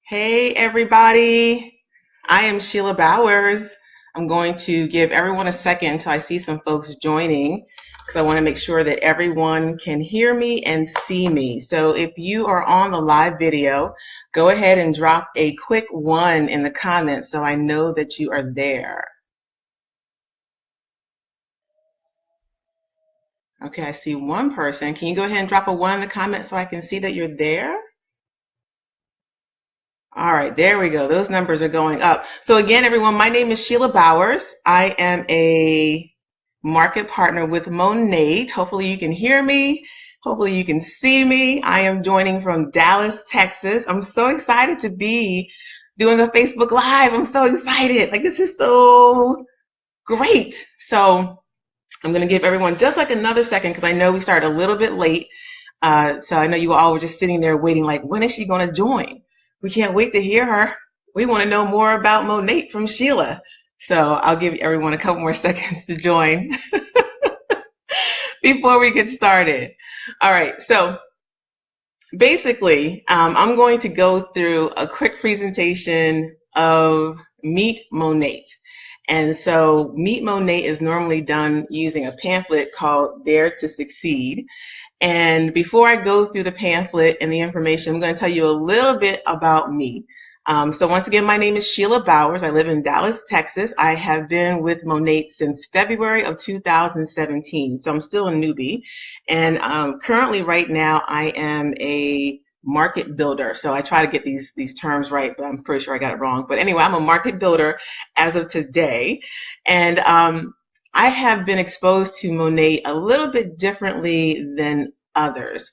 Hey everybody, I am Sheila Bowers. I'm going to give everyone a second until I see some folks joining because I want to make sure that everyone can hear me and see me. So if you are on the live video, go ahead and drop a quick 1 in the comments so I know that you are there. Okay, I see one person. Can you go ahead and drop a 1 in the comments so I can see that you're there? All right, there we go. Those numbers are going up. So again, everyone, my name is Sheila Bowers. I am a market partner with Monat. Hopefully you can hear me. Hopefully you can see me. I am joining from Dallas, Texas. I'm so excited to be doing a Facebook Live. I'm so excited. Like, this is so great. So I'm going to give everyone just like another second because I know we started a little bit late. So I know you all were just sitting there waiting like, when is she going to join? We can't wait to hear her. We want to know more about Monat from Sheila. So I'll give everyone a couple more seconds to join before we get started. All right, so basically, I'm going to go through a quick presentation of Meet Monat. And so Meet Monat is normally done using a pamphlet called Dare to Succeed. And before I go through the pamphlet and the information, I'm going to tell you a little bit about me. So once again, my name is Sheila Bowers. I live in Dallas, Texas. I have been with Monat since February of 2017. So I'm still a newbie. And currently right now, I am a market builder. So I try to get these terms right, but I'm pretty sure I got it wrong. But anyway, I'm a market builder as of today. And I have been exposed to Monat a little bit differently than others.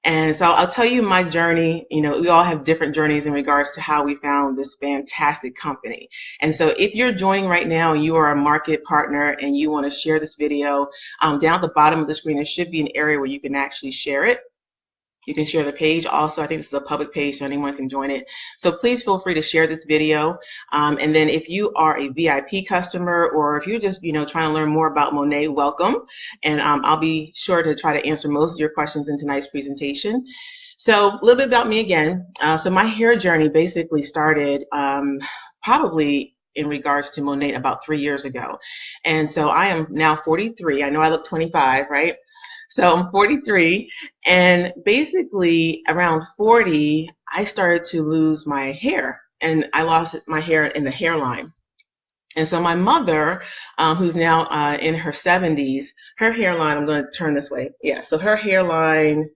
And so I'll tell you my journey. You know, we all have different journeys in regards to how we found this fantastic company. And so if you're joining right now and you are a market partner and you want to share this video, down at the bottom of the screen, there should be an area where you can actually share it. You can share the page also. I think this is a public page, so anyone can join it. So please feel free to share this video. And then if you are a VIP customer or if you're just, trying to learn more about Monat, welcome. And I'll be sure to try to answer most of your questions in tonight's presentation. So a little bit about me again. So my hair journey basically started probably in regards to Monat about 3 years ago. And so I am now 43. I know I look 25, right? So I'm 43, and basically around 40, I started to lose my hair, and I lost my hair in the hairline. And so my mother, who's now in her 70s, her hairline, I'm going to turn this way. Yeah, so her hairline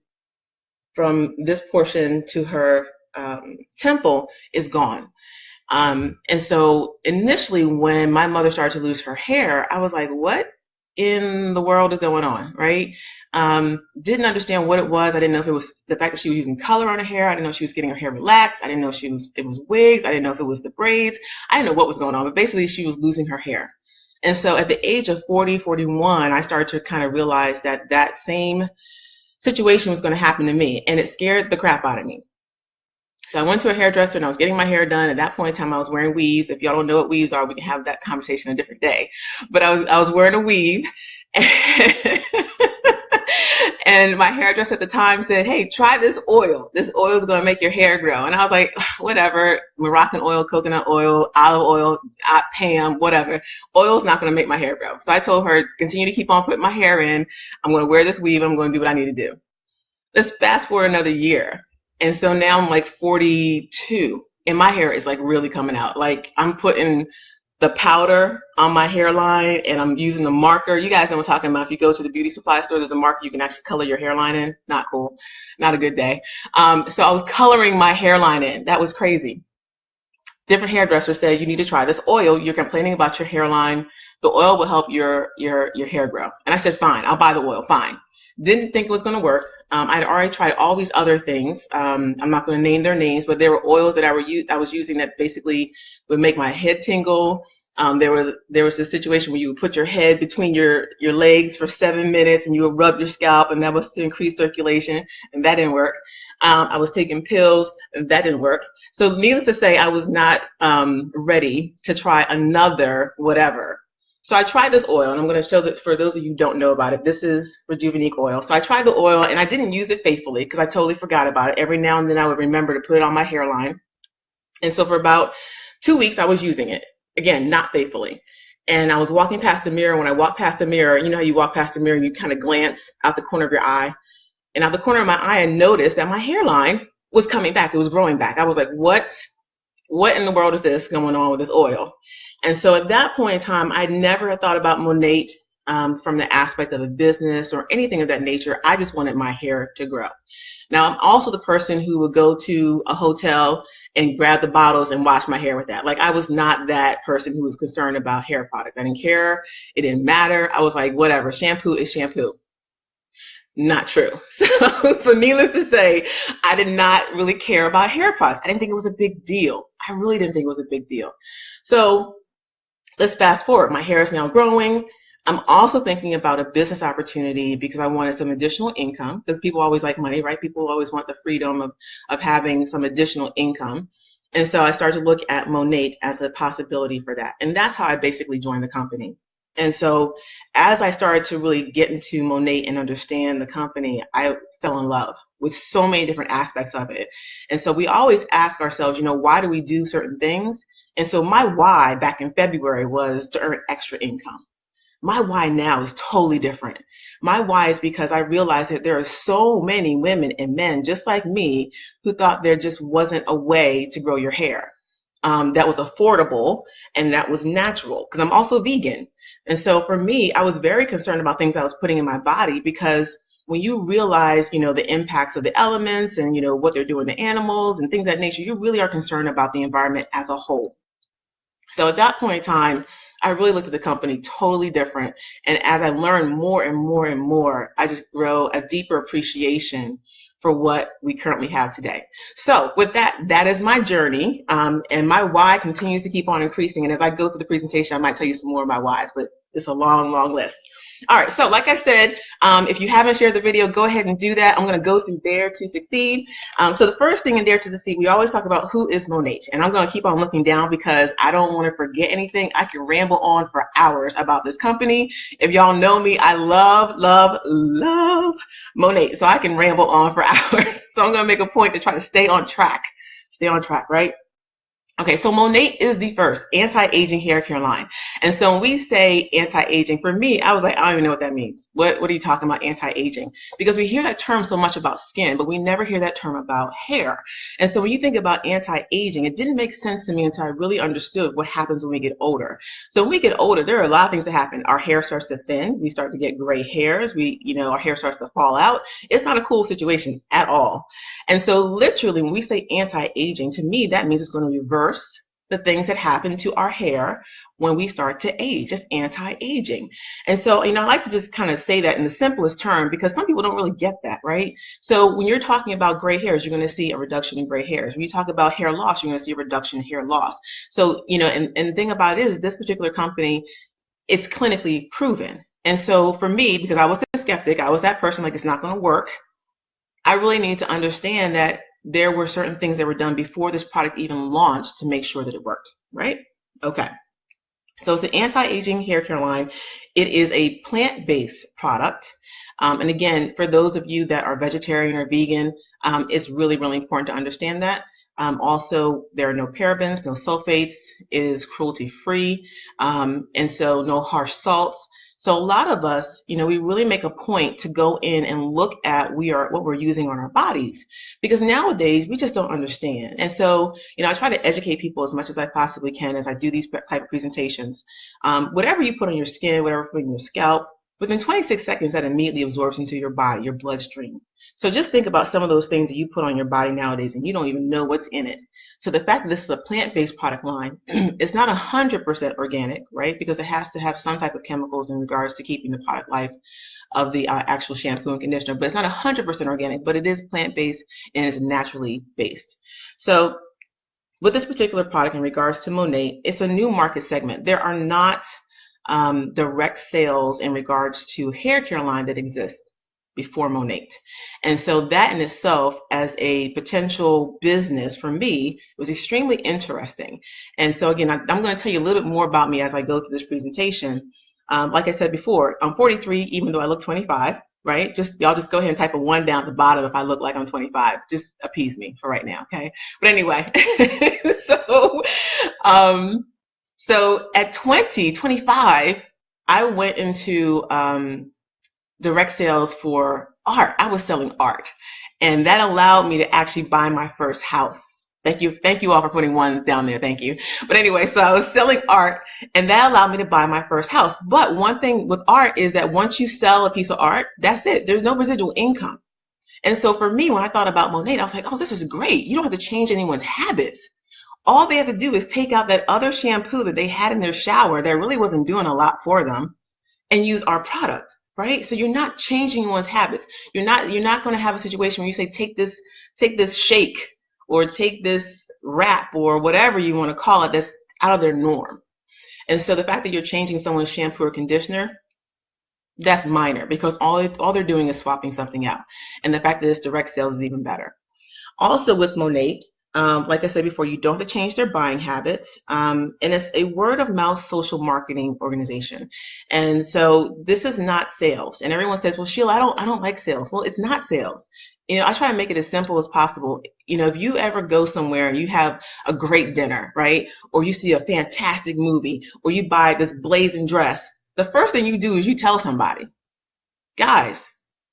from this portion to her temple is gone. And so initially when my mother started to lose her hair, I was like, what in the world is going on, right? Didn't understand what it was. I didn't know if it was the fact that she was using color on her hair. I didn't know if she was getting her hair relaxed. I didn't know if it was wigs. I didn't know if it was the braids. I didn't know what was going on, but basically she was losing her hair. And so at the age of 40, 41, I started to kind of realize that that same situation was going to happen to me, and it scared the crap out of me. So I went to a hairdresser and I was getting my hair done. At that point in time, I was wearing weaves. If y'all don't know what weaves are, we can have that conversation a different day. But I was wearing a weave. And my hairdresser at the time said, hey, try this oil. This oil is going to make your hair grow. And I was like, whatever, Moroccan oil, coconut oil, olive oil, Pam, whatever. Oil's not going to make my hair grow. So I told her, continue to keep on putting my hair in. I'm going to wear this weave. I'm going to do what I need to do. Let's fast forward another year. And so now I'm like 42 and my hair is like really coming out. Like I'm putting the powder on my hairline and I'm using the marker. You guys know what I'm talking about. If you go to the beauty supply store, there's a marker you can actually color your hairline in. Not cool. Not a good day. So I was coloring my hairline in. That was crazy. Different hairdressers said, you need to try this oil. You're complaining about your hairline. The oil will help your hair grow. And I said, fine, I'll buy the oil. Fine. Didn't think it was going to work. I'd already tried all these other things. I'm not going to name their names, but there were oils that I was using that basically would make my head tingle. There was this situation where you would put your head between your legs for 7 minutes and you would rub your scalp, and that was to increase circulation, and that didn't work. I was taking pills, and that didn't work. So needless to say, I was not ready to try another whatever. So I tried this oil, and I'm going to show that for those of you who don't know about it. This is Rejuvenique oil. So I tried the oil, and I didn't use it faithfully because I totally forgot about it. Every now and then I would remember to put it on my hairline. And so for about 2 weeks, I was using it. Again, not faithfully. And I was walking past the mirror. When I walked past the mirror, you know how you walk past the mirror and you kind of glance out the corner of your eye. And out the corner of my eye, I noticed that my hairline was coming back. It was growing back. I was like, what in the world is this going on with this oil? And so at that point in time, I never had thought about Monat from the aspect of a business or anything of that nature. I just wanted my hair to grow. Now, I'm also the person who would go to a hotel and grab the bottles and wash my hair with that. Like, I was not that person who was concerned about hair products. I didn't care. It didn't matter. I was like, whatever, shampoo is shampoo. Not true. So needless to say, I did not really care about hair products. I didn't think it was a big deal. I really didn't think it was a big deal. So let's fast forward. My hair is now growing. I'm also thinking about a business opportunity because I wanted some additional income, because people always like money, right? People always want the freedom of having some additional income. And so I started to look at Monat as a possibility for that. And that's how I basically joined the company. And so as I started to really get into Monat and understand the company, I fell in love with so many different aspects of it. And so we always ask ourselves, why do we do certain things? And so my why back in February was to earn extra income. My why now is totally different. My why is because I realized that there are so many women and men just like me who thought there just wasn't a way to grow your hair that was affordable and that was natural, because I'm also vegan. And so for me, I was very concerned about things I was putting in my body, because when you realize, the impacts of the elements and, what they're doing to animals and things of that nature, you really are concerned about the environment as a whole. So at that point in time, I really looked at the company totally different. And as I learned more and more and more, I just grow a deeper appreciation for what we currently have today. So with that, that is my journey. And my why continues to keep on increasing. And as I go through the presentation, I might tell you some more of my whys, but it's a long, long list. All right, so like I said, if you haven't shared the video, go ahead and do that. I'm going to go through Dare to Succeed. So the first thing in Dare to Succeed, we always talk about who is Monat. And I'm going to keep on looking down because I don't want to forget anything. I can ramble on for hours about this company. If y'all know me, I love, love, love Monat. So I can ramble on for hours. So I'm going to make a point to try to stay on track. Stay on track, right? Okay, so Monat is the first anti-aging hair care line. And so when we say anti-aging, for me, I was like, I don't even know what that means. What are you talking about, anti-aging? Because we hear that term so much about skin, but we never hear that term about hair. And so when you think about anti-aging, it didn't make sense to me until I really understood what happens when we get older. So when we get older, there are a lot of things that happen. Our hair starts to thin. We start to get gray hairs. Our hair starts to fall out. It's not a cool situation at all. And so literally when we say anti-aging, to me, that means it's going to reverse the things that happen to our hair when we start to age. It's anti-aging. And so, I like to just kind of say that in the simplest term, because some people don't really get that, right? So when you're talking about gray hairs, you're going to see a reduction in gray hairs. When you talk about hair loss, you're going to see a reduction in hair loss. So, and the thing about it is this particular company, it's clinically proven. And so for me, because I was a skeptic, I was that person like, it's not going to work. I really need to understand that there were certain things that were done before this product even launched to make sure that it worked, right? Okay. So it's an anti-aging hair care line. It is a plant-based product. And again, for those of you that are vegetarian or vegan, it's really, really important to understand that. Also, there are no parabens, no sulfates. It is cruelty-free. And so no harsh salts. So a lot of us, we really make a point to go in and look at what we're using on our bodies, because nowadays we just don't understand. And so, I try to educate people as much as I possibly can as I do these type of presentations. Whatever you put on your skin, whatever you put on your scalp, within 26 seconds that immediately absorbs into your body, your bloodstream. So just think about some of those things that you put on your body nowadays and you don't even know what's in it. So the fact that this is a plant-based product line, it's not 100% organic, right? Because it has to have some type of chemicals in regards to keeping the product life of the actual shampoo and conditioner. But it's not 100% organic, but it is plant-based and is naturally based. So with this particular product in regards to Monat, it's a new market segment. There are not direct sales in regards to hair care line that exist before Monat. And so that in itself, as a potential business for me, was extremely interesting. And so again, I'm going to tell you a little bit more about me as I go through this presentation. Like I said before, I'm 43, even though I look 25. right? Y'all just go ahead and type a 1 down at the bottom if I look like I'm 25. Just appease me for right now, okay? But anyway, so so at 25, I went into direct sales for art. I was selling art, and that allowed me to actually buy my first house. Thank you all for putting 1 down there. Thank you. But anyway, so I was selling art, and that allowed me to buy my first house. But one thing with art is that once you sell a piece of art, that's it. There's no residual income. And so for me, when I thought about Monat, I was like, oh, this is great. You don't have to change anyone's habits. All they have to do is take out that other shampoo that they had in their shower that really wasn't doing a lot for them and use our product, right? So you're not changing anyone's habits. You're not going to have a situation where you say, take this shake or take this wrap or whatever you want to call it that's out of their norm. And so the fact that you're changing someone's shampoo or conditioner, that's minor, because all they're doing is swapping something out. And the fact that it's direct sales is even better. Also with Monat, like I said before, you don't have to change their buying habits. And it's a word of mouth social marketing organization. And so this is not sales. And everyone says, well, Sheila, I don't like sales. Well, it's not sales. You know, I try to make it as simple as possible. You know, if you ever go somewhere and you have a great dinner, right? Or you see a fantastic movie, or you buy this blazing dress, the first thing you do is you tell somebody. Guys,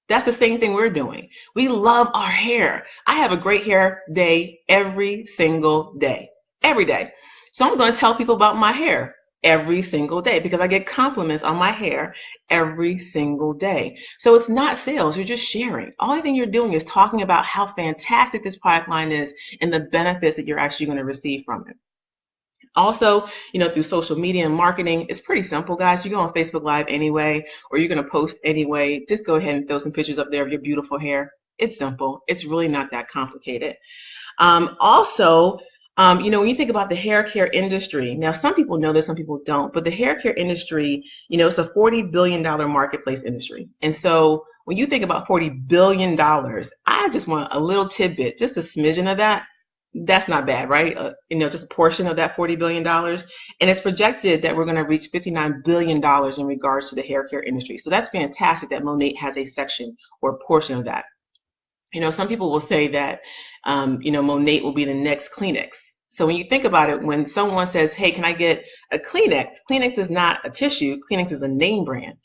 that's the same thing we're doing. We love our hair. I have a great hair day every single day. Every day. So I'm going to tell people about my hair every single day because I get compliments on my hair every single day. So it's not sales. You're just sharing. All thing you're doing is talking about how fantastic this product line is and the benefits that you're actually going to receive from it. Also, you know, through social media and marketing, it's pretty simple, guys. You go on Facebook Live anyway, or you're going to post anyway. Just go ahead and throw some pictures up there of your beautiful hair. It's simple. It's really not that complicated. Also, you know, when you think about the hair care industry, now some people know this, some people don't, but the hair care industry, you know, it's a $40 billion marketplace industry. And so when you think about $40 billion, I just want a little tidbit, just a smidgen of that. That's not bad, right? You know, just a portion of that $40 billion. And it's projected that we're going to reach $59 billion in regards to the hair care industry. So that's fantastic that Monat has a section or a portion of that. You know, some people will say that, you know, Monat will be the next Kleenex. So when you think about it, when someone says, hey, can I get a Kleenex? Kleenex is not a tissue. Kleenex is a name brand.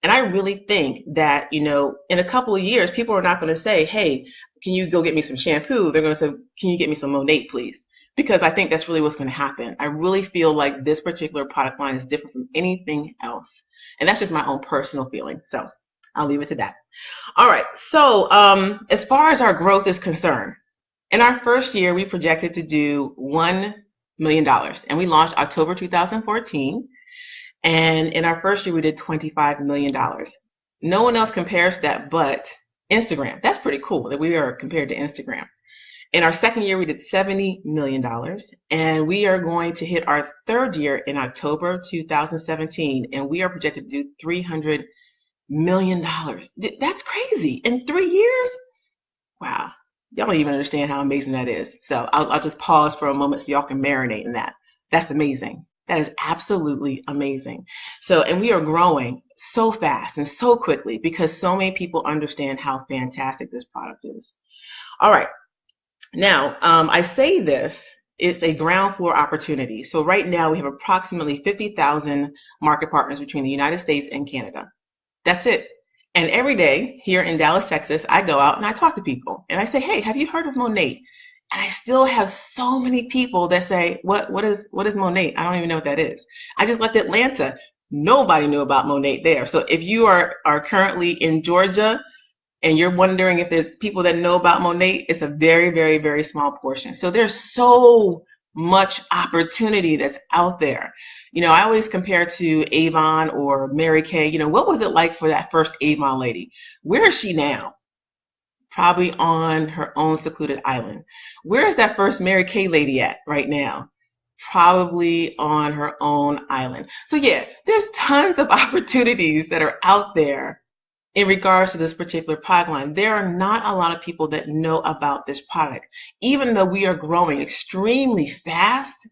And I really think that, you know, in a couple of years, people are not going to say, hey, can you go get me some shampoo? They're going to say, can you get me some Monat, please? Because I think that's really what's going to happen. I really feel like this particular product line is different from anything else. And that's just my own personal feeling. So I'll leave it to that. All right. So as far as our growth is concerned, in our first year, we projected to do $1 million. And we launched October 2014. And in our first year, we did $25 million. No one else compares that but Instagram. That's pretty cool that we are compared to Instagram. In our second year, we did $70 million. And we are going to hit our third year in October 2017. And we are projected to do $300 million. That's crazy. In 3 years? Wow. Y'all don't even understand how amazing that is. So I'll just pause for a moment so y'all can marinate in that. That's amazing. That is absolutely amazing. So, and we are growing so fast and so quickly because so many people understand how fantastic this product is. All right. Now, I say this, it's a ground floor opportunity. So right now we have approximately 50,000 market partners between the United States and Canada. That's it. And every day here in Dallas, Texas, I go out and I talk to people and I say, hey, have you heard of Monat? And I still have so many people that say, what is Monat? I don't even know what that is. I just left Atlanta. Nobody knew about Monat there. So if you are currently in Georgia and you're wondering if there's people that know about Monat, it's a very, very, very small portion. So there's so much opportunity that's out there. You know, I always compare to Avon or Mary Kay. You know, what was it like for that first Avon lady? Where is she now? Probably on her own secluded island. Where is that first Mary Kay lady at right now? Probably on her own island. So yeah, there's tons of opportunities that are out there in regards to this particular product line. There are not a lot of people that know about this product. Even though we are growing extremely fast,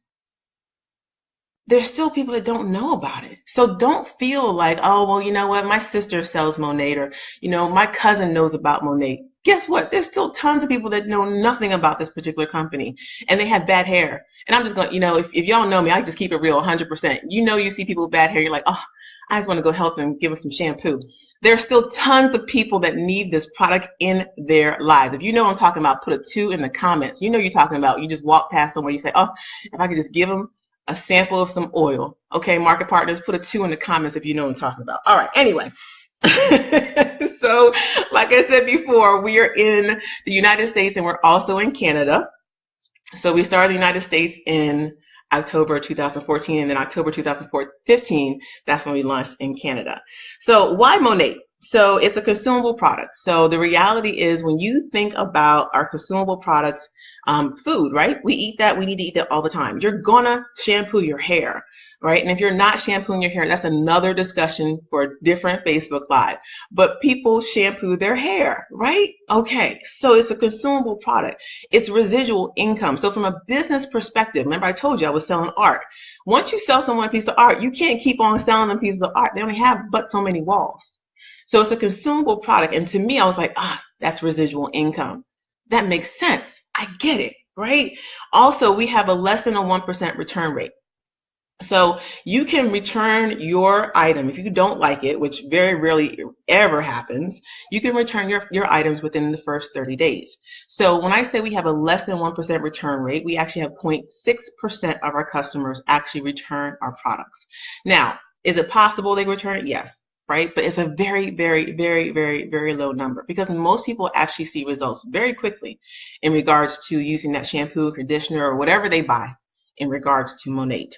there's still people that don't know about it. So don't feel like, oh, well, you know what? My sister sells Monat, or, my cousin knows about Monat. Guess what? There's still tons of people that know nothing about this particular company, and they have bad hair. And I'm just going, if y'all know me, I just keep it real 100%. You see people with bad hair, you're like, oh, I just want to go help them, give them some shampoo. There's still tons of people that need this product in their lives. If you know what I'm talking about, put a 2 in the comments. You know you're talking about. You just walk past somewhere, you say, oh, if I could just give them a sample of some oil. Okay, market partners, put a 2 in the comments if you know what I'm talking about. All right, anyway. So, like I said before, we are in the United States and we're also in Canada. So we started in the United States in October 2014, and then October 2015, that's when we launched in Canada. So why Monat? So it's a consumable product. So the reality is, when you think about our consumable products, food, right? We eat that. We need to eat that all the time. You're gonna shampoo your hair, right? And if you're not shampooing your hair, that's another discussion for a different Facebook Live. But people shampoo their hair, right? Okay, so it's a consumable product. It's residual income. So from a business perspective, remember I told you I was selling art. Once you sell someone a piece of art, you can't keep on selling them pieces of art. They only have but so many walls. So it's a consumable product. And to me, I was like, that's residual income. That makes sense. I get it, right? Also, we have a less than a 1% return rate. So you can return your item if you don't like it, which very rarely ever happens. You can return your items within the first 30 days. So when I say we have a less than 1% return rate, we actually have 0.6% of our customers actually return our products. Now, is it possible they return it? Yes. Right? But it's a very, very, very, very, very low number, because most people actually see results very quickly in regards to using that shampoo, conditioner, or whatever they buy in regards to Monat.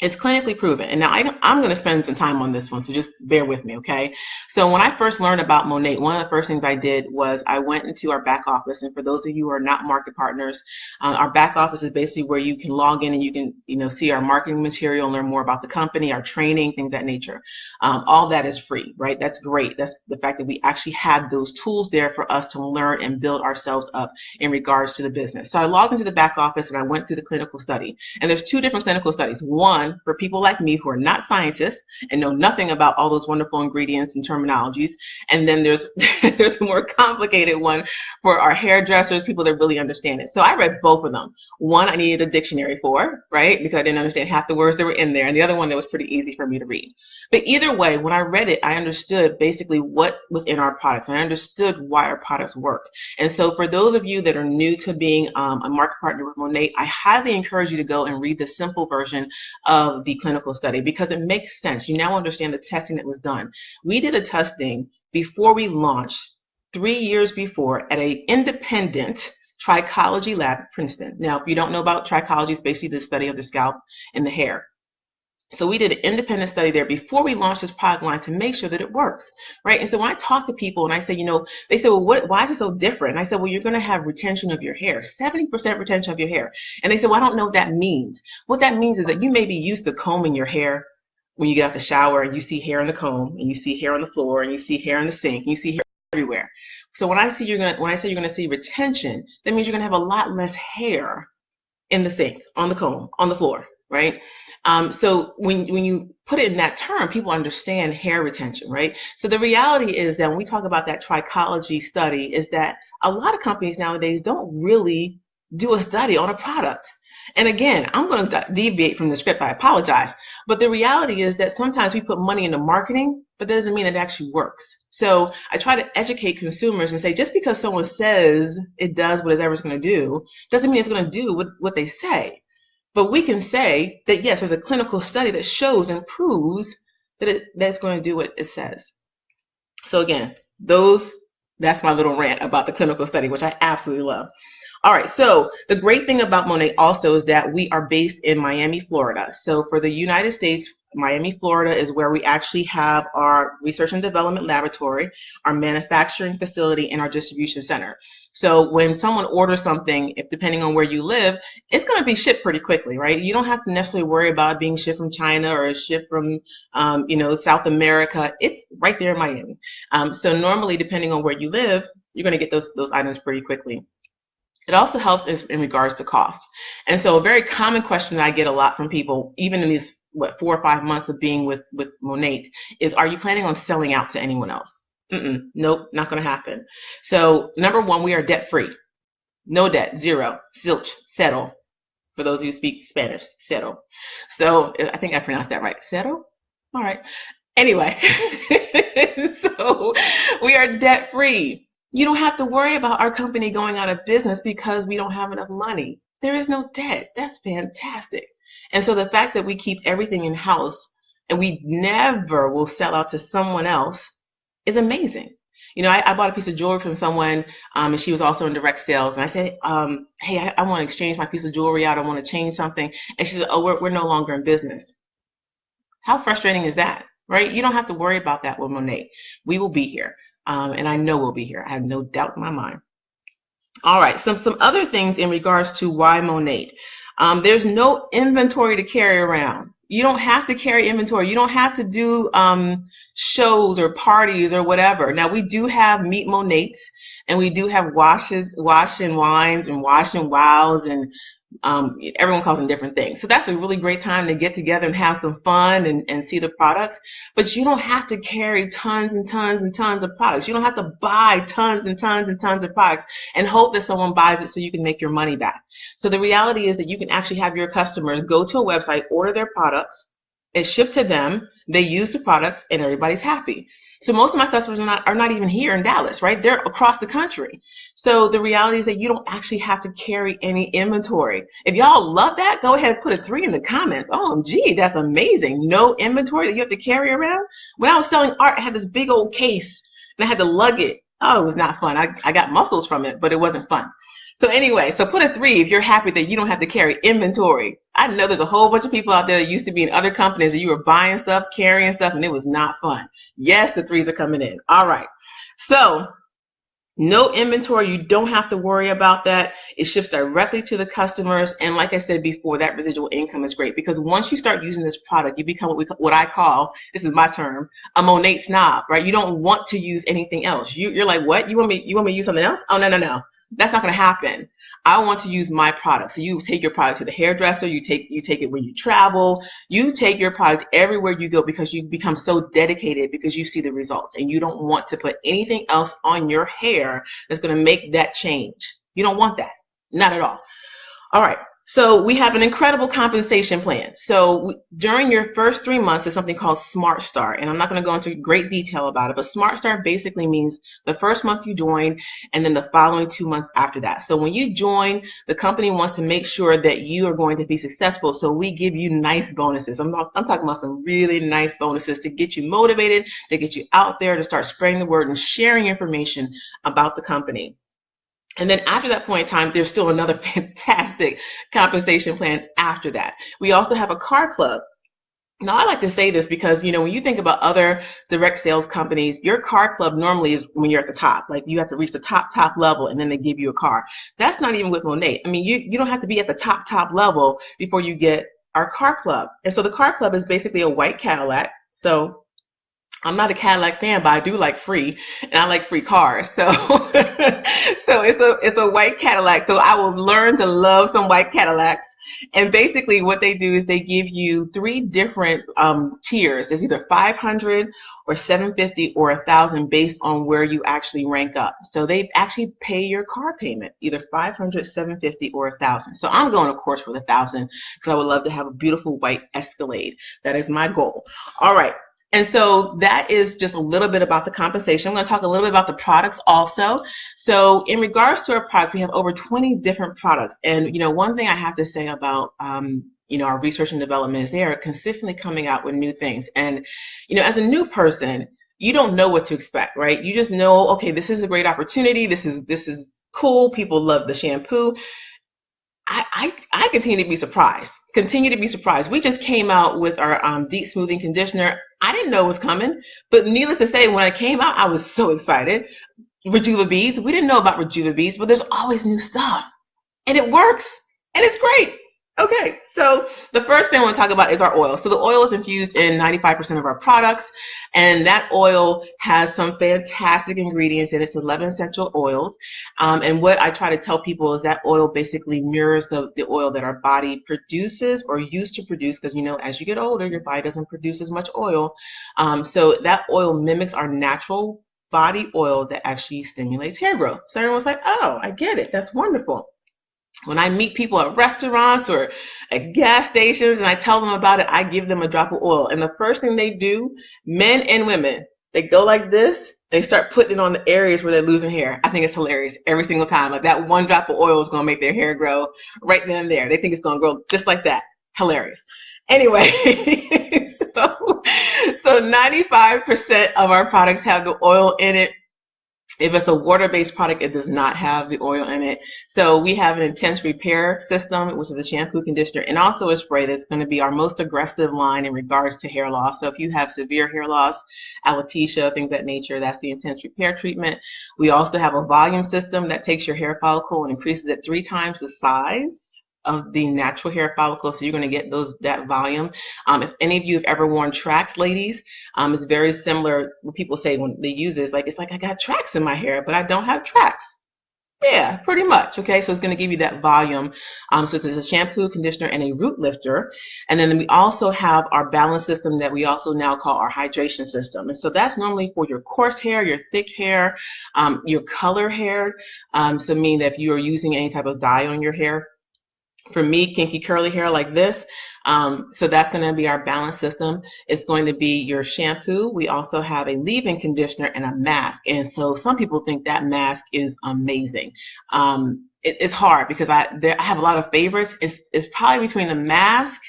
It's clinically proven. And now I'm going to spend some time on this one, so just bear with me, okay? So when I first learned about Monat, one of the first things I did was I went into our back office. And for those of you who are not market partners, our back office is basically where you can log in and you can see our marketing material and learn more about the company, our training, things of that nature. All that is free, right? That's great. That's the fact that we actually have those tools there for us to learn and build ourselves up in regards to the business. So I logged into the back office and I went through the clinical study. And there's 2 different clinical studies. One for people like me who are not scientists and know nothing about all those wonderful ingredients and terminologies. And then there's a more complicated one for our hairdressers, people that really understand it. So I read both of them. One I needed a dictionary for, right? Because I didn't understand half the words that were in there. And the other one that was pretty easy for me to read. But either way, when I read it, I understood basically what was in our products. I understood why our products worked. And so for those of you that are new to being a market partner with Monat, I highly encourage you to go and read the simple version of the clinical study, because it makes sense. You now understand the testing that was done. We did a testing before we launched 3 years before at an independent trichology lab at Princeton. Now, if you don't know about trichology, it's basically the study of the scalp and the hair. So we did an independent study there before we launched this product line to make sure that it works, right? And so when I talk to people and I say, they say, well, why is it so different? And I said, well, you're going to have retention of your hair, 70% retention of your hair. And they said, well, I don't know what that means. What that means is that you may be used to combing your hair when you get out the shower and you see hair in the comb and you see hair on the floor and you see hair in the sink and you see hair everywhere. So when I say you're going to see retention, that means you're going to have a lot less hair in the sink, on the comb, on the floor, right? So when you put it in that term, people understand hair retention, right? So the reality is that when we talk about that trichology study, is that a lot of companies nowadays don't really do a study on a product. And again, I'm going to deviate from the script. I apologize. But the reality is that sometimes we put money into marketing, but that doesn't mean it actually works. So I try to educate consumers and say, just because someone says it does whatever it's going to do, doesn't mean it's going to do what they say. But we can say that, yes, there's a clinical study that shows and proves that that's going to do what it says. So again, that's my little rant about the clinical study, which I absolutely love. All right, so the great thing about Monat also is that we are based in Miami, Florida. So for the United States, Miami, Florida is where we actually have our research and development laboratory, our manufacturing facility, and our distribution center. So when someone orders something, if depending on where you live, it's going to be shipped pretty quickly, right? You don't have to necessarily worry about being shipped from China or shipped from, South America. It's right there in Miami. So normally, depending on where you live, you're going to get those items pretty quickly. It also helps in regards to cost. And so a very common question that I get a lot from people, even in these 4 or 5 months of being with Monat, is, are you planning on selling out to anyone else? Nope, not going to happen. So number one, we are debt free. No debt, zero, zilch, settle. For those of you who speak Spanish, settle. So I think I pronounced that right. Settle? All right. Anyway, so we are debt free. You don't have to worry about our company going out of business because we don't have enough money. There is no debt. That's fantastic. And so the fact that we keep everything in house and we never will sell out to someone else is amazing. I bought a piece of jewelry from someone, and she was also in direct sales. And I said, hey, I want to exchange my piece of jewelry out. I want to change something. And she said, oh, we're no longer in business. How frustrating is that, right? You don't have to worry about that with Monat. We will be here, and I know we'll be here. I have no doubt in my mind. All right, some other things in regards to why Monat. There's no inventory to carry around. You don't have to carry inventory. You don't have to do shows or parties or whatever. Now, we do have Meet Monats, and we do have wash and wines and wash and wows, and everyone calls them different things. So that's a really great time to get together and have some fun and see the products. But you don't have to carry tons and tons and tons of products. You don't have to buy tons and tons and tons of products and hope that someone buys it so you can make your money back. So the reality is that you can actually have your customers go to a website, order their products, it's shipped to them, they use the products, and everybody's happy. So most of my customers are not even here in Dallas, right? They're across the country. So the reality is that you don't actually have to carry any inventory. If y'all love that, go ahead and put a 3 in the comments. Oh, gee, that's amazing. No inventory that you have to carry around. When I was selling art, I had this big old case, and I had to lug it. Oh, it was not fun. I got muscles from it, but it wasn't fun. So anyway, so put a 3 if you're happy that you don't have to carry inventory. I know there's a whole bunch of people out there that used to be in other companies and you were buying stuff, carrying stuff, and it was not fun. Yes, the 3s are coming in. All right. So no inventory. You don't have to worry about that. It ships directly to the customers. And like I said before, that residual income is great because once you start using this product, you become what I call, this is my term, a Monat snob, right? You don't want to use anything else. You're like, what? You want me to use something else? Oh, no. That's not going to happen. I want to use my product. So you take your product to the hairdresser, you take it when you travel, you take your product everywhere you go because you become so dedicated because you see the results and you don't want to put anything else on your hair that's going to make that change. You don't want that. Not at all. All right. So we have an incredible compensation plan. So during your first 3 months is something called Smart Start. And I'm not going to go into great detail about it, but Smart Start basically means the first month you join and then the following 2 months after that. So when you join, the company wants to make sure that you are going to be successful. So we give you nice bonuses. I'm talking about some really nice bonuses to get you motivated, to get you out there, to start spreading the word and sharing information about the company. And then after that point in time, there's still another fantastic compensation plan after that. We also have a car club. Now, I like to say this because, when you think about other direct sales companies, your car club normally is when you're at the top. Like you have to reach the top level and then they give you a car. That's not even with Monat. I mean, you don't have to be at the top level before you get our car club. And so the car club is basically a white Cadillac. So I'm not a Cadillac fan, but I do like free, and I like free cars. So, so it's a white Cadillac. So I will learn to love some white Cadillacs. And basically, what they do is they give you 3 different tiers. There's either 500 or 750 or 1,000 based on where you actually rank up. So they actually pay your car payment, either 500, 750, or 1,000. So I'm going, of course, for the 1,000 because I would love to have a beautiful white Escalade. That is my goal. All right. And so that is just a little bit about the compensation. I'm going to talk a little bit about the products also. So in regards to our products, we have over 20 different products. And, one thing I have to say about, our research and development is they are consistently coming out with new things. And, as a new person, you don't know what to expect, right? You just know, okay, this is a great opportunity. This is cool. People love the shampoo. I continue to be surprised. We just came out with our deep smoothing conditioner. I didn't know it was coming, but needless to say, when it came out, I was so excited. Rejuva beads. We didn't know about Rejuva beads, but there's always new stuff, and it works, and it's great. Okay, so the first thing I want to talk about is our oil. So the oil is infused in 95% of our products, and that oil has some fantastic ingredients in it. It's 11 essential oils. And what I try to tell people is that oil basically mirrors the oil that our body produces or used to produce, because as you get older, your body doesn't produce as much oil. So that oil mimics our natural body oil that actually stimulates hair growth. So everyone's like, oh, I get it. That's wonderful. When I meet people at restaurants or at gas stations and I tell them about it, I give them a drop of oil. And the first thing they do, men and women, they go like this. They start putting it on the areas where they're losing hair. I think it's hilarious every single time. Like that one drop of oil is going to make their hair grow right then and there. They think it's going to grow just like that. Hilarious. Anyway, so 95% of our products have the oil in it. If it's a water-based product, it does not have the oil in it. So we have an intense repair system, which is a shampoo, conditioner, and also a spray that's going to be our most aggressive line in regards to hair loss. So if you have severe hair loss, alopecia, things of that nature, that's the intense repair treatment. We also have a volume system that takes your hair follicle and increases it 3 times the size of the natural hair follicle, so you're going to get that volume. If any of you have ever worn tracks, ladies, it's very similar. What people say when they use it, it's like I got tracks in my hair, but I don't have tracks. Yeah, pretty much. Okay, so it's going to give you that volume. So there's a shampoo, conditioner, and a root lifter. And then we also have our balance system that we also now call our hydration system. And so that's normally for your coarse hair, your thick hair, your color hair. So meaning that if you are using any type of dye on your hair, for me, kinky curly hair like this, so that's going to be our balance system. It's going to be your shampoo. We also have a leave-in conditioner and a mask. And so some people think that mask is amazing. It's hard because I have a lot of favorites. It's probably between the mask.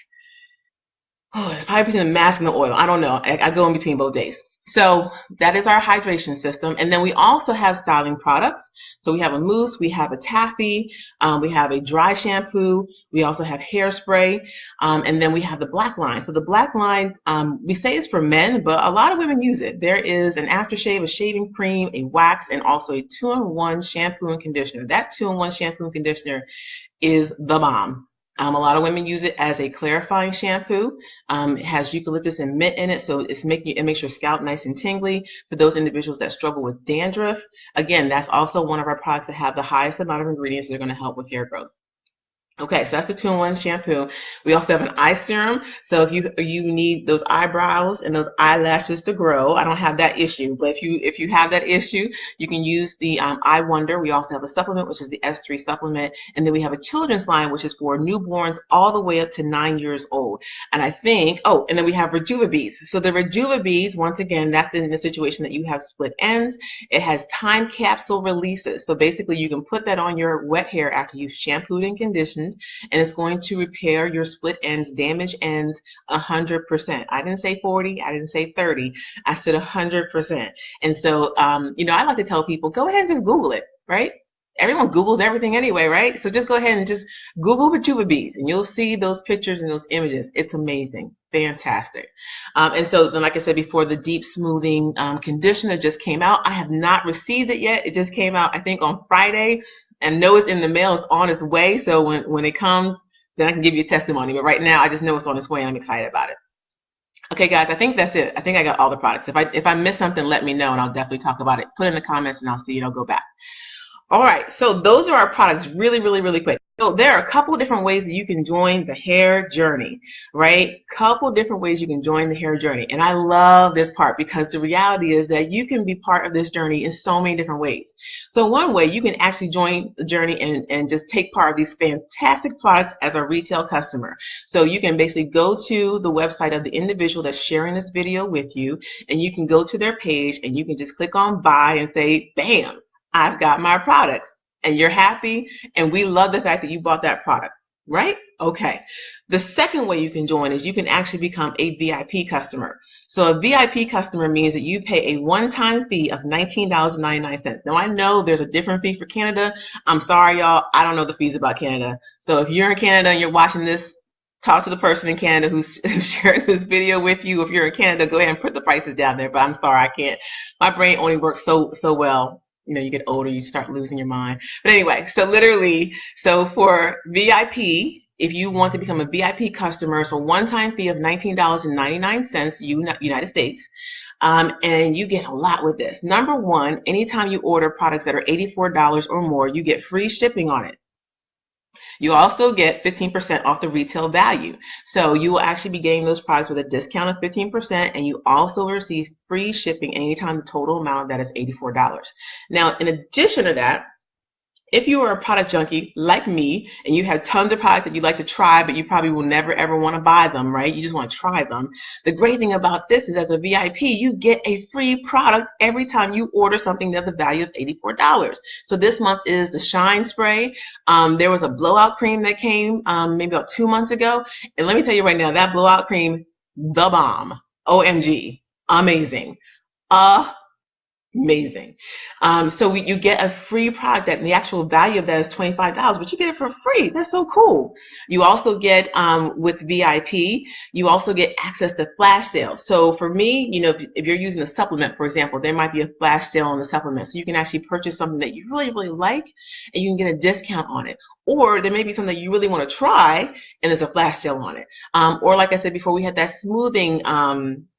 Oh, it's probably between the mask and the oil. I don't know. I go in between both days. So that is our hydration system. And then we also have styling products. So we have a mousse, we have a taffy, we have a dry shampoo, we also have hairspray, and then we have the black line. So the black line, we say it's for men, but a lot of women use it. There is an aftershave, a shaving cream, a wax, and also a 2-in-1 shampoo and conditioner. That 2-in-1 shampoo and conditioner is the bomb. A lot of women use it as a clarifying shampoo. It has eucalyptus and mint in it, so it makes your scalp nice and tingly. For those individuals that struggle with dandruff, again, that's also one of our products that have the highest amount of ingredients that are going to help with hair growth. Okay, so that's the 2-in-1 shampoo. We also have an eye serum. So if you need those eyebrows and those eyelashes to grow, I don't have that issue, but if you have that issue, you can use the Eye Wonder. We also have a supplement, which is the S3 supplement, and then we have a children's line, which is for newborns all the way up to 9 years old. And I think, and then we have Rejuva Beads. So the Rejuva Beads, once again, that's in the situation that you have split ends. It has time capsule releases. So basically, you can put that on your wet hair after you've shampooed and conditioned, and it's going to repair your split ends, damaged ends 100%. I didn't say 40, I didn't say 30, I said 100%. And so, I like to tell people, go ahead and just Google it, right? Everyone Googles everything anyway, right? So just go ahead and just Google Rejuva Beads, and you'll see those pictures and those images. It's amazing. Fantastic. And so then, like I said before, the deep smoothing conditioner just came out. I have not received it yet. It just came out, I think, on Friday. And know it's in the mail, it's on its way. So when it comes, then I can give you a testimony. But right now, I just know it's on its way and I'm excited about it. Okay, guys, I think that's it. I think I got all the products. If I missed something, let me know and I'll definitely talk about it. Put in the comments and I'll see it. I'll go back. All right, so those are our products really, really, really quick. So there are a couple different ways that you can join the hair journey, right? Couple different ways you can join the hair journey. And I love this part because the reality is that you can be part of this journey in so many different ways. So one way you can actually join the journey and just take part of these fantastic products as a retail customer. So you can basically go to the website of the individual that's sharing this video with you, and you can go to their page and you can just click on buy and say, bam, I've got my products, and you're happy, and we love the fact that you bought that product, right? Okay. The second way you can join is you can actually become a VIP customer. So a VIP customer means that you pay a one-time fee of $19.99. Now, I know there's a different fee for Canada. I'm sorry, y'all. I don't know the fees about Canada. So if you're in Canada and you're watching this, talk to the person in Canada who's sharing this video with you. If you're in Canada, go ahead and put the prices down there. But I'm sorry, I can't. My brain only works so well. You get older, you start losing your mind. But anyway, so literally, so for VIP, if you want to become a VIP customer, so one-time fee of $19.99 United States, and you get a lot with this. Number one, anytime you order products that are $84 or more, you get free shipping on it. You also get 15% off the retail value. So you will actually be getting those products with a discount of 15%, and you also receive free shipping anytime the total amount of that is $84. Now, in addition to that, if you are a product junkie like me and you have tons of products that you'd like to try, but you probably will never ever want to buy them, right? You just want to try them. The great thing about this is as a VIP, you get a free product every time you order something that's the value of $84. So this month is the Shine Spray. There was a blowout cream that came maybe about 2 months ago. And let me tell you right now, that blowout cream, the bomb. OMG. Amazing. Amazing. So you get a free product that the actual value of that is $25, but you get it for free. That's so cool. You also get, with VIP, you also get access to flash sales. So for me, you know, if you're using a supplement, for example, there might be a flash sale on the supplement. So you can actually purchase something that you really, really like and you can get a discount on it. Or there may be something that you really want to try and there's a flash sale on it. Or like I said before, we had that smoothing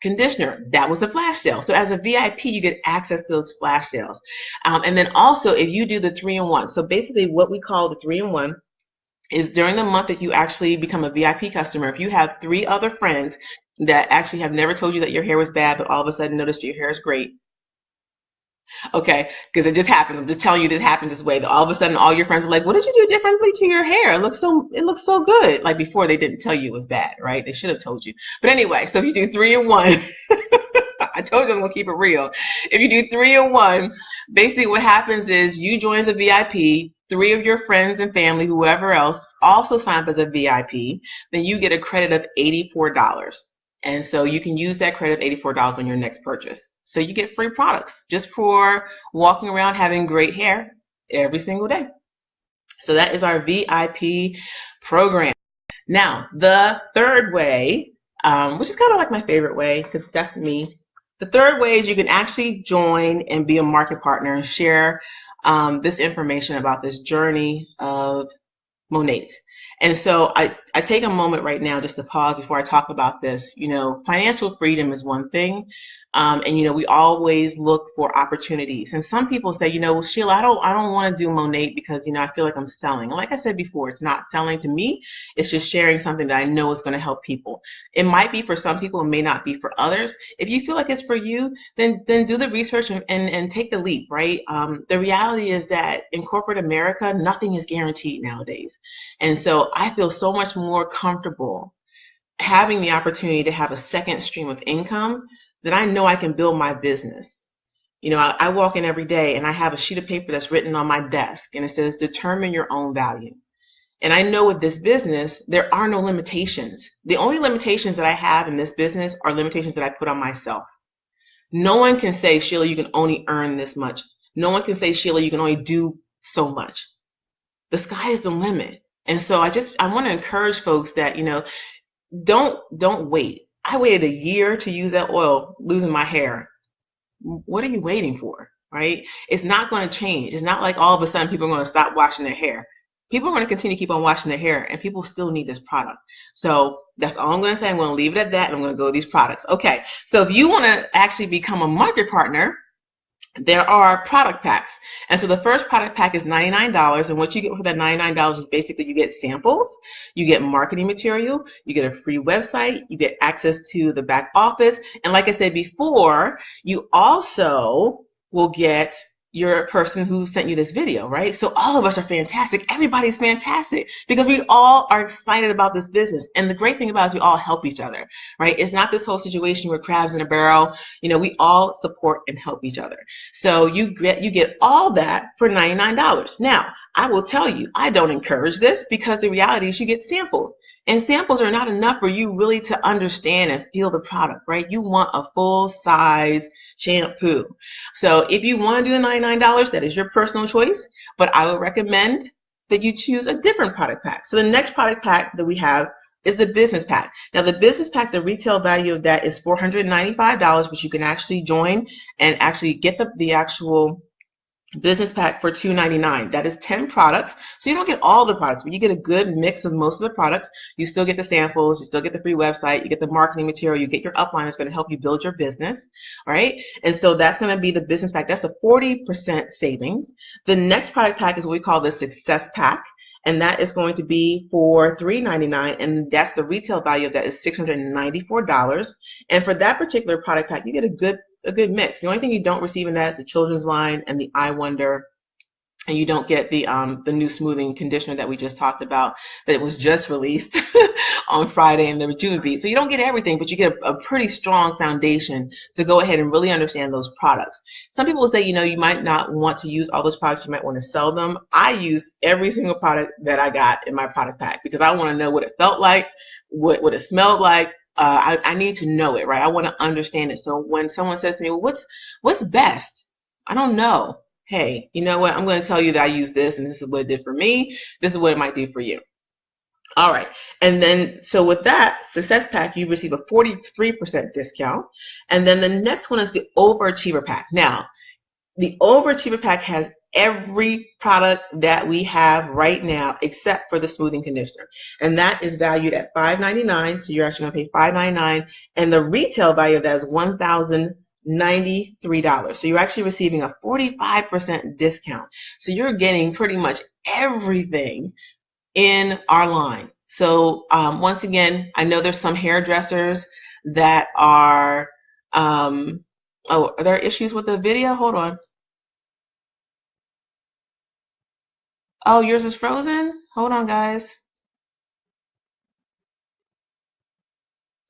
conditioner. That was a flash sale. So as a VIP, you get access to those flash sales. And then also if you do the 3-in-1. So basically what we call the 3-in-1 is during the month that you actually become a VIP customer, if you have 3 other friends that actually have never told you that your hair was bad, but all of a sudden noticed your hair is great. Okay, because it just happens. I'm just telling you this happens this way. That all of a sudden, all your friends are like, "What did you do differently to your hair? It looks so good." Like before, they didn't tell you it was bad, right? They should have told you. But anyway, so if you do 3-in-1, I told you I'm gonna keep it real. If you do 3-in-1, basically what happens is you join as a VIP. 3 of your friends and family, whoever else, also sign up as a VIP. Then you get a credit of $84. And so you can use that credit of $84 on your next purchase. So you get free products just for walking around having great hair every single day. So that is our VIP program. Now, the third way, which is kind of like my favorite way because that's me. The third way is you can actually join and be a market partner and share this information about this journey of Monat. And so I take a moment right now just to pause before I talk about this. You know, financial freedom is one thing. And, you know, we always look for opportunities. And some people say, you know, well, Sheila, I don't want to do Monat because, you know, I feel like I'm selling. And like I said before, it's not selling to me. It's just sharing something that I know is going to help people. It might be for some people, it may not be for others. If you feel like it's for you, then do the research and take the leap, right? The reality is that in corporate America, nothing is guaranteed nowadays. And so I feel so much more comfortable having the opportunity to have a second stream of income that I know I can build my business. You know, I walk in every day and I have a sheet of paper that's written on my desk and it says, determine your own value. And I know with this business, there are no limitations. The only limitations that I have in this business are limitations that I put on myself. No one can say, Sheila, you can only earn this much. No one can say, Sheila, you can only do so much. The sky is the limit. And so I want to encourage folks that, you know, don't wait. I waited a year to use that oil, losing my hair. What are you waiting for, right? It's not going to change. It's not like all of a sudden people are going to stop washing their hair. People are going to continue to keep on washing their hair, and people still need this product. So that's all I'm going to say. I'm going to leave it at that, and I'm going to go to these products. Okay, so if you want to actually become a market partner, there are product packs. And so the first product pack is $99. And what you get for that $99 is basically you get samples, you get marketing material, you get a free website, you get access to the back office. And like I said before, you also will get your person who sent you this video, right? So all of us are fantastic. Everybody's fantastic because we all are excited about this business. And the great thing about it is we all help each other, right? It's not this whole situation where crabs in a barrel. You know, we all support and help each other. So you get all that for $99. Now, I will tell you, I don't encourage this because the reality is you get samples. And samples are not enough for you really to understand and feel the product, right? You want a full-size shampoo. So if you want to do the $99, that is your personal choice, but I would recommend that you choose a different product pack. So the next product pack that we have is the business pack. Now the business pack, the retail value of that is $495, which you can actually join and actually get the actual business pack for $2.99. That is 10 products. So you don't get all the products, but you get a good mix of most of the products. You still get the samples, you still get the free website, you get the marketing material, you get your upline that's going to help you build your business. All right. And so that's going to be the business pack. That's a 40% savings. The next product pack is what we call the success pack. And that is going to be for $3.99, and that's the retail value of that is $694. And for that particular product pack, you get a good mix. The only thing you don't receive in that is the children's line and the eye wonder, and you don't get the new smoothing conditioner that we just talked about, that was just released on Friday in the Rejuvenate. So you don't get everything, but you get a pretty strong foundation to go ahead and really understand those products. Some people will say, you might not want to use all those products, you might want to sell them. I use every single product that I got in my product pack because I want to know what it felt like, what it smelled like. I need to know it, right? I want to understand it. So when someone says to me, well, what's best? I don't know. Hey, you know what? I'm going to tell you that I use this, and this is what it did for me. This is what it might do for you. All right. And then, so with that success pack, you receive a 43% discount. And then the next one is the overachiever pack. Now, the overachiever pack has every product that we have right now except for the smoothing conditioner, and that is valued at $5.99. So you're actually going to pay $5.99, and the retail value of that is $1,093. So you're actually receiving a 45% discount. So you're getting pretty much everything in our line. So once again, I know there's some hairdressers that are oh, are there issues with the video? Hold on. Oh, yours is frozen? Hold on, guys.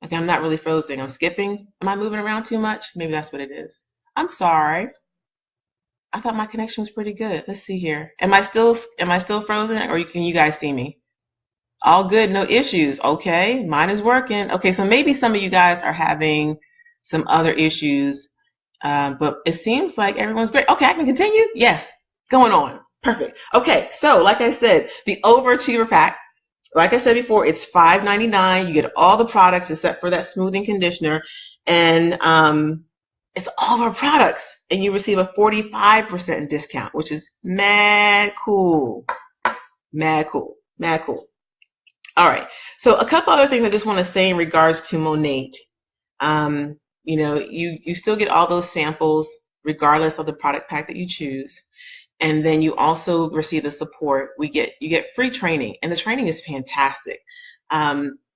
Okay, I'm not really frozen. I'm skipping. Am I moving around too much? Maybe that's what it is. I'm sorry. I thought my connection was pretty good. Let's see here. Am I still frozen, or can you guys see me? All good, no issues. Okay, mine is working. Okay, so maybe some of you guys are having some other issues, but it seems like everyone's great. Okay, I can continue? Yes, going on. Perfect. Okay, so like I said, the overachiever pack, like I said before, it's $5.99. You get all the products except for that smoothing conditioner, and it's all of our products, and you receive a 45% discount, which is mad cool. Mad cool. Mad cool. All right. So a couple other things I just want to say in regards to Monat. You still get all those samples regardless of the product pack that you choose. And then you also receive the support. You get free training, and the training is fantastic.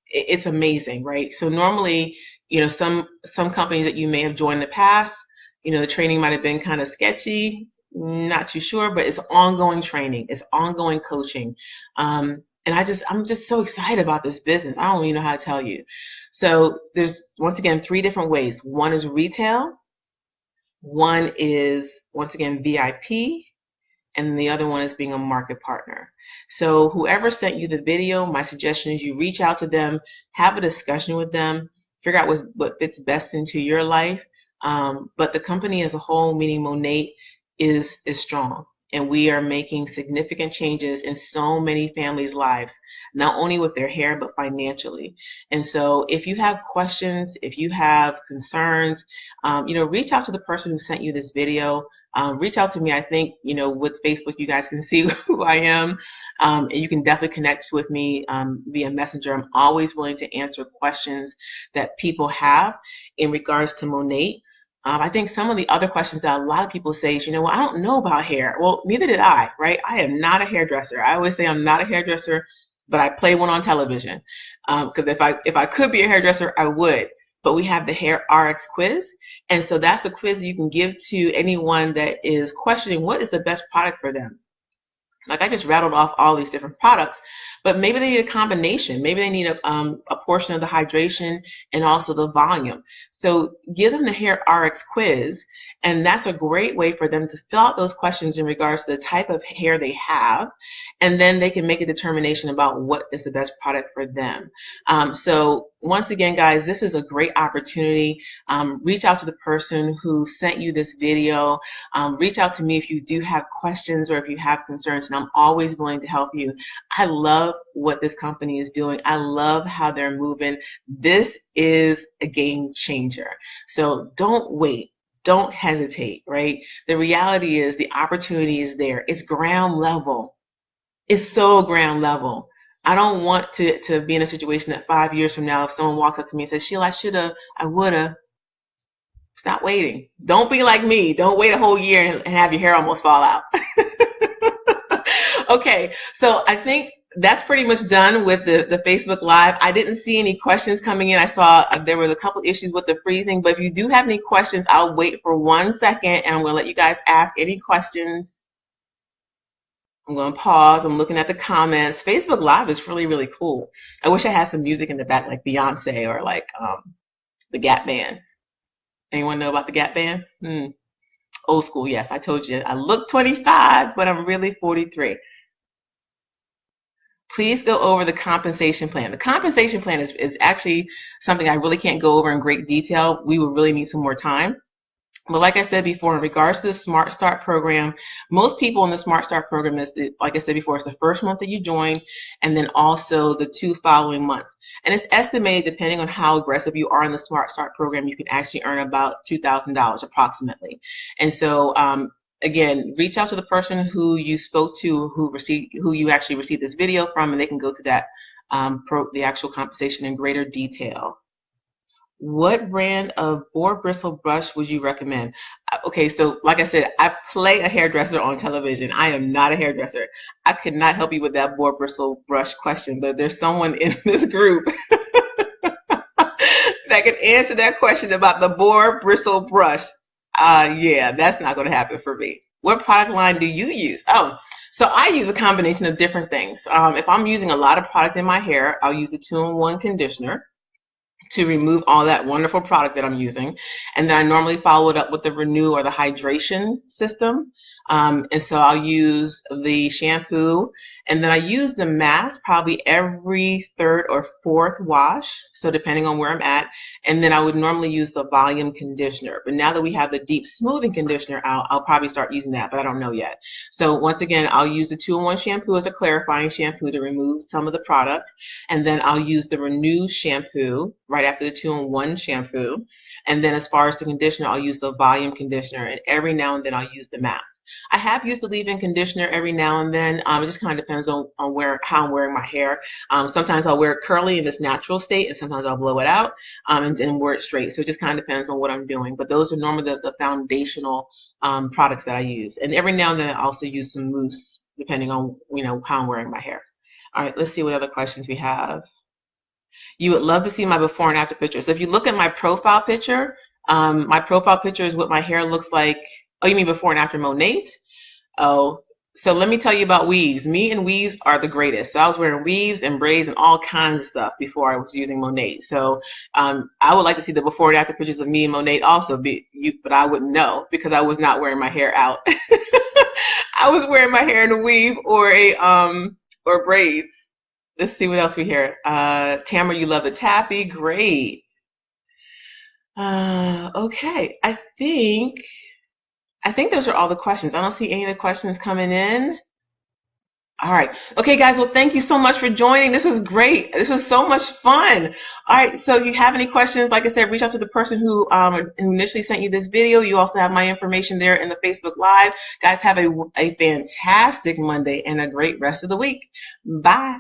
It's amazing, right? So normally, some companies that you may have joined in the past, the training might have been kind of sketchy, not too sure, but it's ongoing training, it's ongoing coaching. And I'm just so excited about this business. I don't even know how to tell you. So there's, once again, 3 different ways. One is retail. One is, once again, VIP. And the other one is being a market partner. So whoever sent you the video, my suggestion is you reach out to them, have a discussion with them, figure out what fits best into your life. But the company as a whole, meaning Monat, is strong. And we are making significant changes in so many families' lives, not only with their hair, but financially. And so if you have questions, if you have concerns, reach out to the person who sent you this video. Reach out to me. I think, with Facebook, you guys can see who I am. And you can definitely connect with me via Messenger. I'm always willing to answer questions that people have in regards to Monat. I think some of the other questions that a lot of people say is, I don't know about hair. Well, neither did I, right? I am not a hairdresser. I always say I'm not a hairdresser, but I play one on television. Because if I could be a hairdresser, I would. But we have the Hair RX quiz. And so that's a quiz you can give to anyone that is questioning what is the best product for them. Like I just rattled off all these different products, but maybe they need a combination. Maybe they need a portion of the hydration and also the volume. So give them the Hair RX quiz, and that's a great way for them to fill out those questions in regards to the type of hair they have, and then they can make a determination about what is the best product for them. So once again, guys, this is a great opportunity. Reach out to the person who sent you this video. Reach out to me if you do have questions or if you have concerns, and I'm always willing to help you. I love what this company is doing. I love how they're moving. This is a game changer. So don't wait. don't hesitate, right? The reality is the opportunity is there. It's ground level. It's so ground level. I don't want to be in a situation that 5 years from now, if someone walks up to me and says, Sheila, I shoulda, I woulda, stop waiting. Don't be like me. Don't wait a whole year and have your hair almost fall out. Okay, so I think that's pretty much done with the Facebook Live. I didn't see any questions coming in. I saw there was a couple issues with the freezing, but if you do have any questions, I'll wait for 1 second and I'm going to let you guys ask any questions. I'm going to pause. I'm looking at the comments. Facebook Live is really, really cool. I wish I had some music in the back like Beyonce or like the Gap Band. Anyone know about the Gap Band? Old school, yes. I told you I look 25, but I'm really 43. Please go over the compensation plan. The compensation plan is actually something I really can't go over in great detail. We would really need some more time. But like I said before, in regards to the Smart Start program, most people in the Smart Start program is, like I said before, it's the first month that you join and then also the 2 following months. And it's estimated, depending on how aggressive you are in the Smart Start program, you can actually earn about $2,000 approximately. And so, again, reach out to the person who you spoke to, who you actually received this video from, and they can go to that the actual compensation in greater detail. What brand of boar bristle brush would you recommend? Okay, so like I said, I play a hairdresser on television. I am not a hairdresser. I could not help you with that boar bristle brush question, but there's someone in this group that can answer that question about the boar bristle brush. Yeah, that's not going to happen for me. What product line do you use? Oh, so I use a combination of different things. If I'm using a lot of product in my hair, I'll use a 2-in-1 conditioner to remove all that wonderful product that I'm using. And then I normally follow it up with the Renew or the hydration system. And so I'll use the shampoo, and then I use the mask probably every 3rd or 4th wash, so depending on where I'm at. And then I would normally use the volume conditioner. But now that we have the deep smoothing conditioner out, I'll probably start using that, but I don't know yet. So once again, I'll use the 2-in-1 shampoo as a clarifying shampoo to remove some of the product. And then I'll use the Renew shampoo right after the 2-in-1 shampoo. And then as far as the conditioner, I'll use the volume conditioner, and every now and then I'll use the mask. I have used the leave-in conditioner every now and then. It just kind of depends on how I'm wearing my hair. Sometimes I'll wear it curly in its natural state, and sometimes I'll blow it out and wear it straight. So it just kind of depends on what I'm doing. But those are normally the foundational products that I use. And every now and then I also use some mousse, depending on how I'm wearing my hair. All right, let's see what other questions we have. You would love to see my before and after picture. So if you look at my profile picture is what my hair looks like. Oh, you mean before and after Monat? Oh, so let me tell you about weaves. Me and weaves are the greatest. So I was wearing weaves and braids and all kinds of stuff before I was using Monat. So I would like to see the before and after pictures of me and Monat also, but I wouldn't know because I was not wearing my hair out. I was wearing my hair in a weave or or braids. Let's see what else we hear. Tamara, you love the taffy. Great. Okay, I think those are all the questions. I don't see any other questions coming in. All right. Okay, guys. Well, thank you so much for joining. This was great. This was so much fun. All right. So if you have any questions, like I said, reach out to the person who initially sent you this video. You also have my information there in the Facebook Live. Guys, have a fantastic Monday and a great rest of the week. Bye.